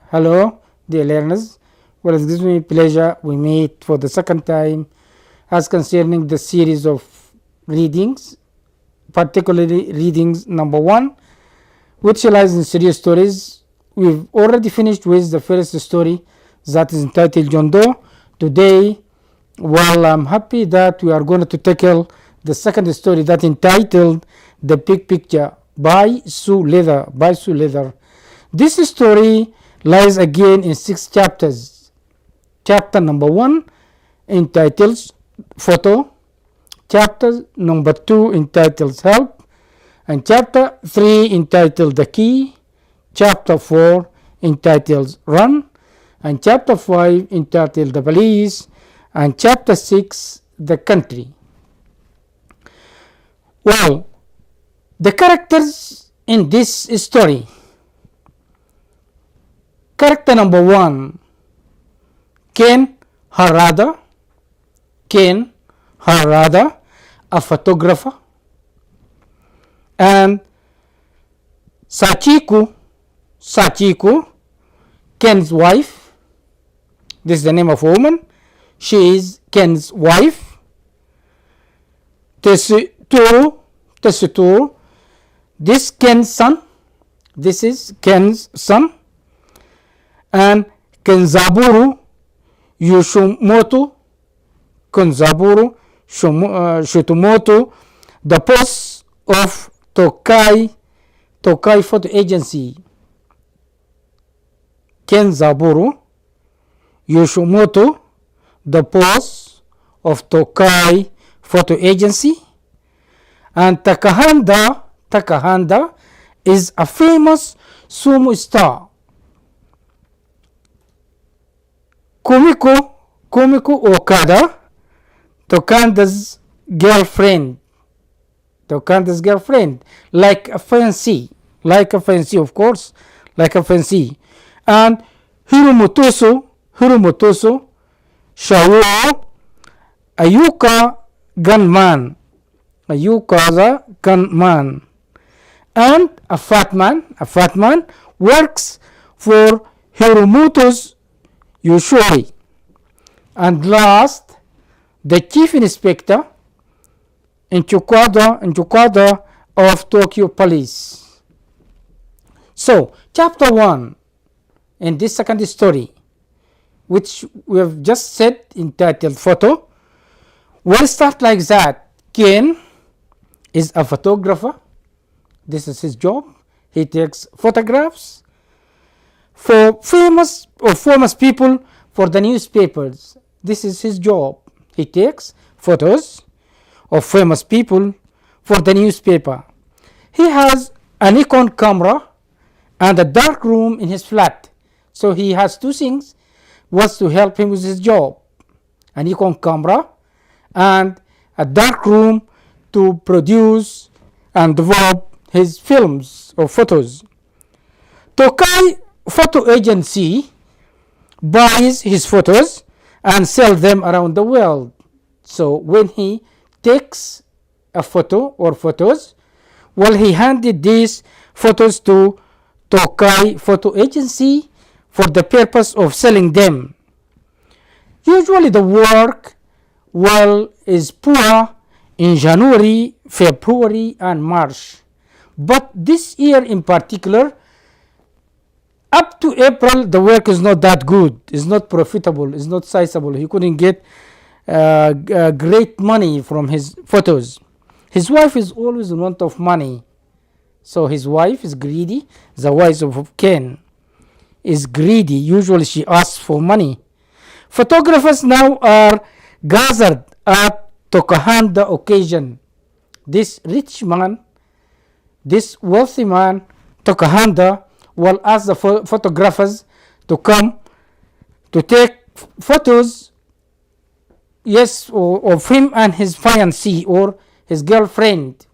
Hello, dear learners. Well, it gives me pleasure we meet for the second time as concerning the series of readings, particularly readings number 1, which lies in serious stories. We've already finished with the first story that is entitled John Doe. Today, well, I'm happy that we are going to tackle the second story that entitled The Big Picture by Sue Leather. This story lies again in 6 chapters. Chapter number 1 entitled Photo, chapter number 2 entitled Help, and chapter 3 entitled The Key, chapter 4 entitled Run, and chapter 5 entitled The Police, and chapter 6 The Country. Well, the characters in this story. Character number 1, Ken Harada, a photographer, and Sachiko, Ken's wife. This is the name of a woman. She is Ken's wife. Tetsuto, this Ken's son. This is Ken's son. And Kenzaburo Yoshimoto, Shutomoto, the boss of Tokai Photo Agency. Kenzaburo Yoshimoto, the boss of Tokai Photo Agency. And Takahanda is a famous sumo star. Kumiko Okada, Tokanda's girlfriend, like a fancy, of course, like a fancy. And Hiromotoso Shao, a Yuka gunman, and a fat man works for Hiromoto's Yoshori. And last, the chief inspector in Chukada of Tokyo Police. So, chapter 1 in this second story, which we have just said entitled Photo, will start like that. Ken is a photographer. This is his job. He takes photographs for famous people for the newspapers. This is his job. He takes photos of famous people for the newspaper. He has a Nikon camera and a dark room in his flat. So he has 2 things was to help him with his job: a Nikon camera and a dark room to produce and develop his films or photos. Tokai Photo Agency buys his photos and sells them around the world. So when he takes a photo or photos, well, he handed these photos to Tokai Photo Agency for the purpose of selling them. Usually the work, well, is poor in January, February, and March. But this year in particular, up to April, the work is not that good. It's not profitable. It's not sizable. He couldn't get great money from his photos. His wife is always in want of money. So his wife is greedy. The wife of Ken is greedy. Usually she asks for money. Photographers now are gathered at Tokahanda occasion. This rich man, this wealthy man, Tokahanda, will ask the photographers to come to take photos, yes, of him and his fiancée or his girlfriend.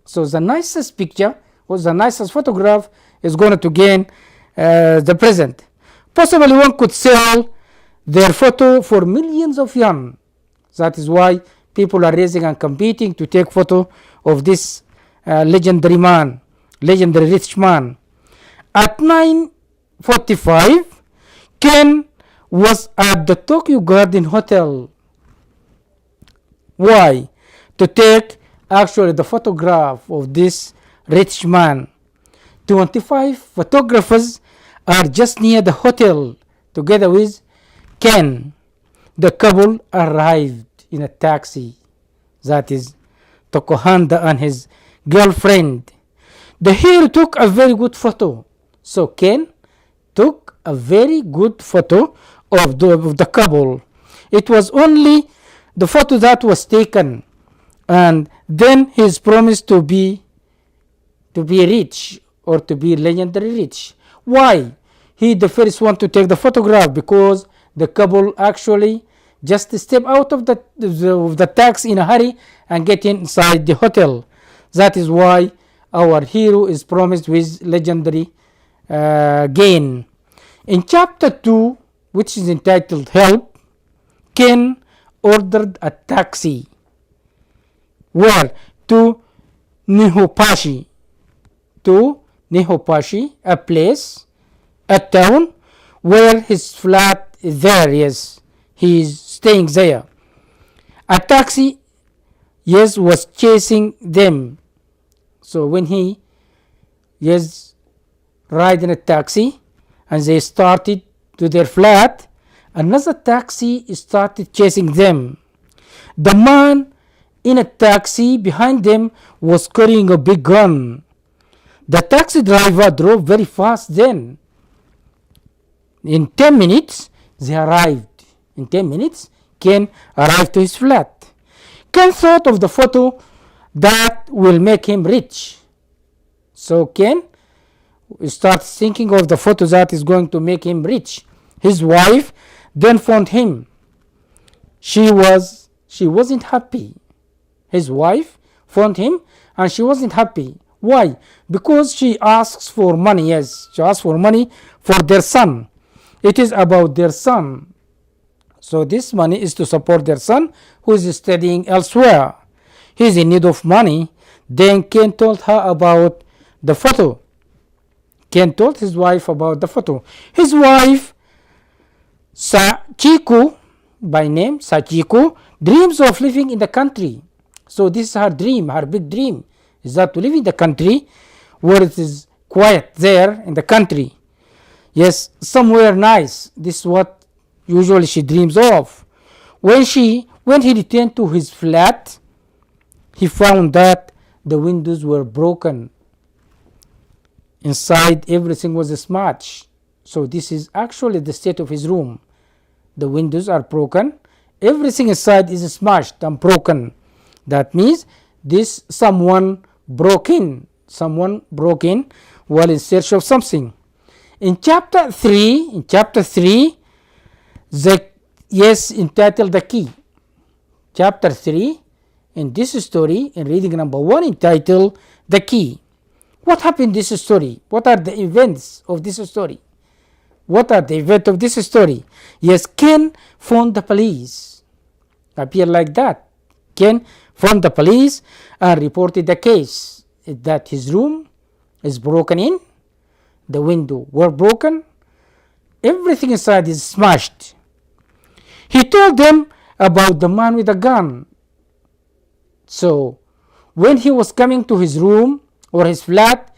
So the nicest picture or the nicest photograph is going to gain the present. Possibly one could sell their photo for millions of yen. That is why people are raising and competing to take photo of this legendary rich man. At 9 45, Ken was at the Tokyo Garden Hotel. Why? To take actually the photograph of this rich man. 25 photographers are just near the hotel together with Ken. The couple arrived in a taxi, that is Tokohanda and his girlfriend. The hero took a very good photo. So Ken took a very good photo of the couple. It was only the photo that was taken, and then he's promised to be rich, or to be legendary rich. Why? He the first one to take the photograph, because the couple actually just step out of the taxi in a hurry and get inside the hotel. That is why our hero is promised with legendary gain. In chapter 2, which is entitled Help, Ken ordered a taxi. Where? To Nihopashi. To Nihopashi, a place, a town where his flat is there. Yes, he is staying there. A taxi, yes, was chasing them. So when he, yes, ride in a taxi and they started to their flat, another taxi started chasing them. The man in a taxi behind them was carrying a big gun. The taxi driver drove very fast then. In 10 minutes, they arrived. In 10 minutes, Ken arrived to his flat. Ken thought of the photo that will make him rich. So Ken starts thinking of the photo that is going to make him rich. His wife then found him. She wasn't happy. His wife found him and she wasn't happy. Why? Because she asks for money. Yes, she asks for money for their son. It is about their son. So this money is to support their son who is studying elsewhere. He is in need of money. Then Ken told her about the photo. Ken told his wife about the photo. His wife, Sachiko, by name Sachiko, dreams of living in the country. So this is her dream, her big dream, is that to live in the country where it is quiet there in the country. Yes, somewhere nice. This is what usually she dreams of. When he returned to his flat, he found that the windows were broken. Inside, everything was smashed. So this is actually the state of his room. The windows are broken. Everything inside is smashed and broken. That means someone broke in. Someone broke in while in search of something. In chapter 3, entitled The Key. Chapter 3, in this story, in reading number 1, entitled The Key. What happened in this story? What are the events of this story? What are the events of this story? Yes, Ken phoned the police. Appear like that. Ken phoned the police and reported the case that his room is broken in. The window were broken. Everything inside is smashed. He told them about the man with a gun. So when he was coming to his room or his flat,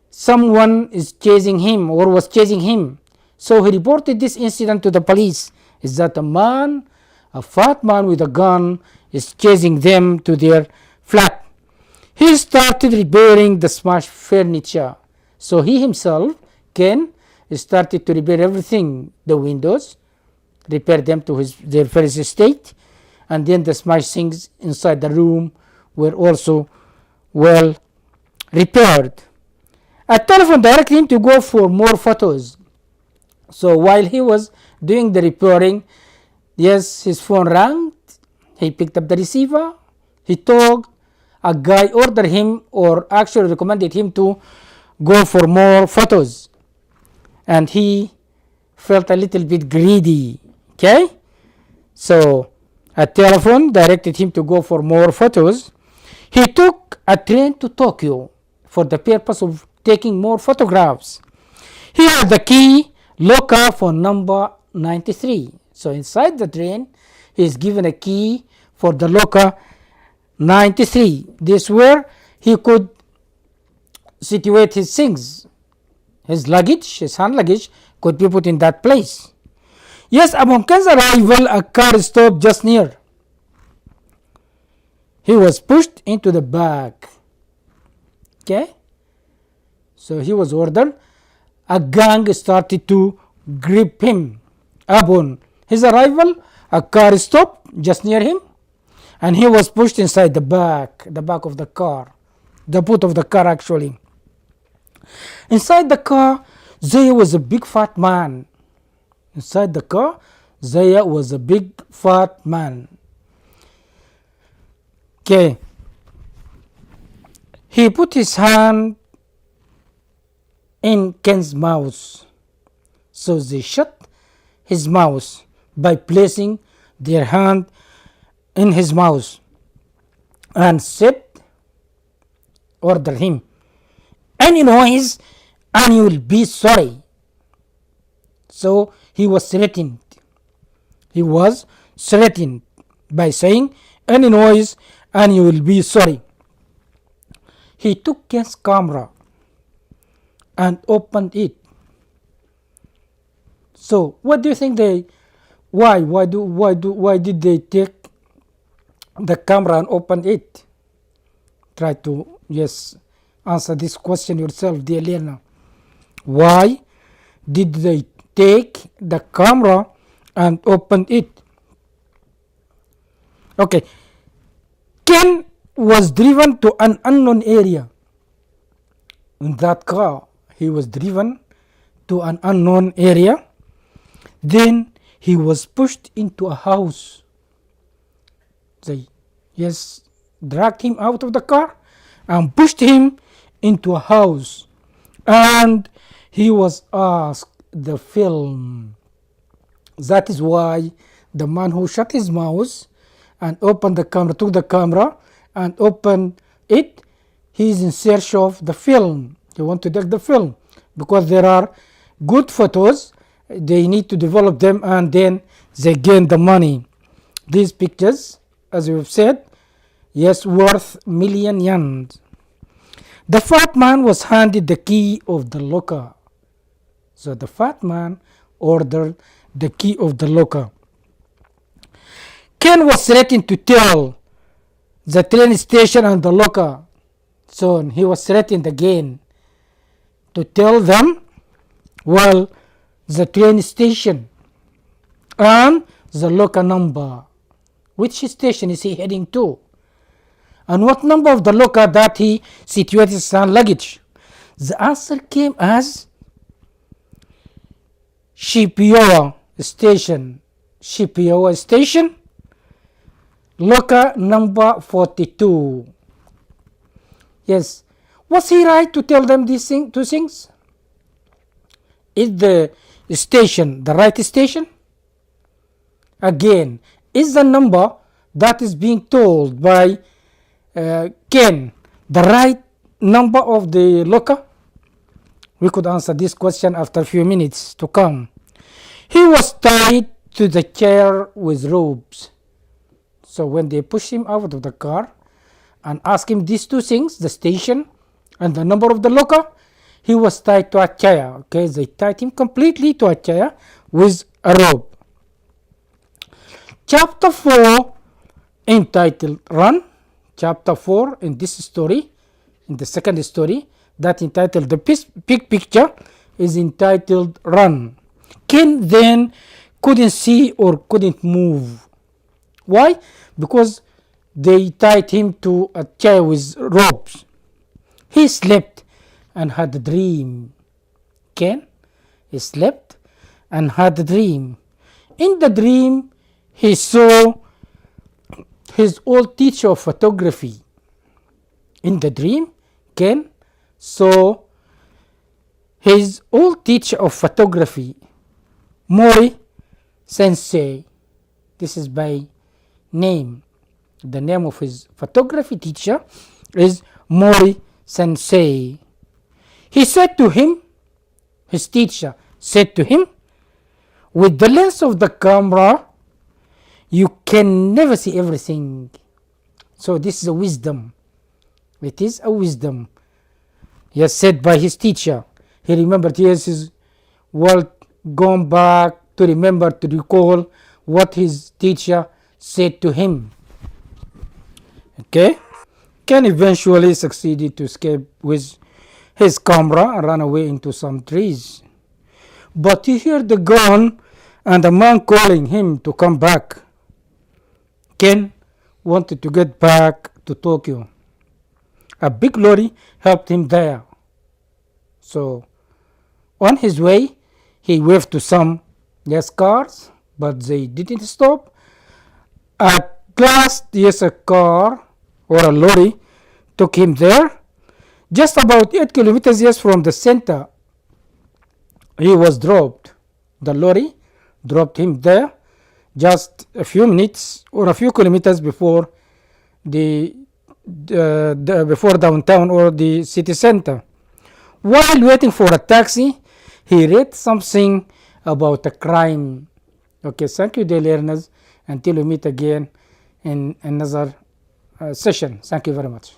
someone is chasing him or was chasing him. So he reported this incident to the police. Is that a fat man with a gun is chasing them to their flat. He started repairing the smashed furniture. So he himself, Ken, started to repair everything, the windows, repair them to their first state, and then the smashed things inside the room were also well repaired. A telephone directed him to go for more photos. So while he was doing the repairing, yes, his phone rang. He picked up the receiver. He told a guy, ordered him or actually recommended him to go for more photos. And he felt a little bit greedy. Okay? So a telephone directed him to go for more photos. He took a train to Tokyo for the purpose of taking more photographs. He had the key locker for number 93. So inside the train, he is given a key for the locker 93. This where he could situate his things. His luggage, his hand luggage could be put in that place. Yes, upon Ken's arrival, a car stopped just near. He was pushed into the back. Okay? So he was ordered. A gang started to grip him. Upon his arrival, a car stopped just near him, and he was pushed inside the back of the car, the boot of the car actually. Inside the car, there was a big fat man. Inside the car, there was a big fat man. Okay. He put his hand in Ken's mouth. So they shut his mouth by placing their hand in his mouth and said, order him, any noise and you will be sorry. So he was threatened. He was threatened by saying, any noise and you will be sorry. He took Ken's camera and opened it. So what do you think why did they take the camera and open it? Try to answer this question yourself, dear learner. Why did they take the camera and open it? Okay. Ken was driven to an unknown area. In that car, he was driven to an unknown area. Then he was pushed into a house. They dragged him out of the car and pushed him into a house. And he was asked the film. That is why the man who shut his mouth and opened the camera, took the camera and opened it, he is in search of the film. He wants to take the film because there are good photos. They need to develop them and then they gain the money. These pictures, as we've said, worth million yen. The fat man was handed the key of the locker. So the fat man ordered the key of the locker. Ken was threatened to tell the train station and the locker. So he was threatened again to tell them, the train station and the locker number. Which station is he heading to? And what number of the locker that he situated his luggage? The answer came as Shipioa Station. Shipioa Station, locker number 42. Yes. Was he right to tell them these two things? Is the station the right station? Again, is the number that is being told by Ken the right number of the locker? We could answer this question after a few minutes to come. He was tied to the chair with ropes. So when they pushed him out of the car and asked him these two things, the station and the number of the locker, he was tied to a chair. Okay, they tied him completely to a chair with a rope. Chapter 4, entitled Run. Chapter 4 in this story, in the second story, that entitled The Big Picture, is entitled Run. Ken then couldn't see or couldn't move. Why? Because they tied him to a chair with ropes. He slept and had a dream. Ken, he slept and had a dream. In the dream, he saw his old teacher of photography. In the dream, Ken saw his old teacher of photography, Mori Sensei. This is by name. The name of his photography teacher is Mori Sensei. He said to him, his teacher said to him, with the lens of the camera, you can never see everything. So this is a wisdom. It is a wisdom. He has said by his teacher. He remembered, his world gone back to remember, to recall what his teacher said to him. Okay? Ken eventually succeeded to escape with his camera and ran away into some trees. But he heard the gun and a man calling him to come back. Ken wanted to get back to Tokyo. A big lorry helped him there. So on his way, he waved to some cars, but they didn't stop. At last, a car or a lorry took him there. Just about 8 kilometers from the center, he was dropped. The lorry dropped him there just a few minutes or a few kilometers before before downtown or the city center. While waiting for a taxi, he read something about a crime. Okay, thank you, dear learners. Until we meet again in another session. Thank you very much.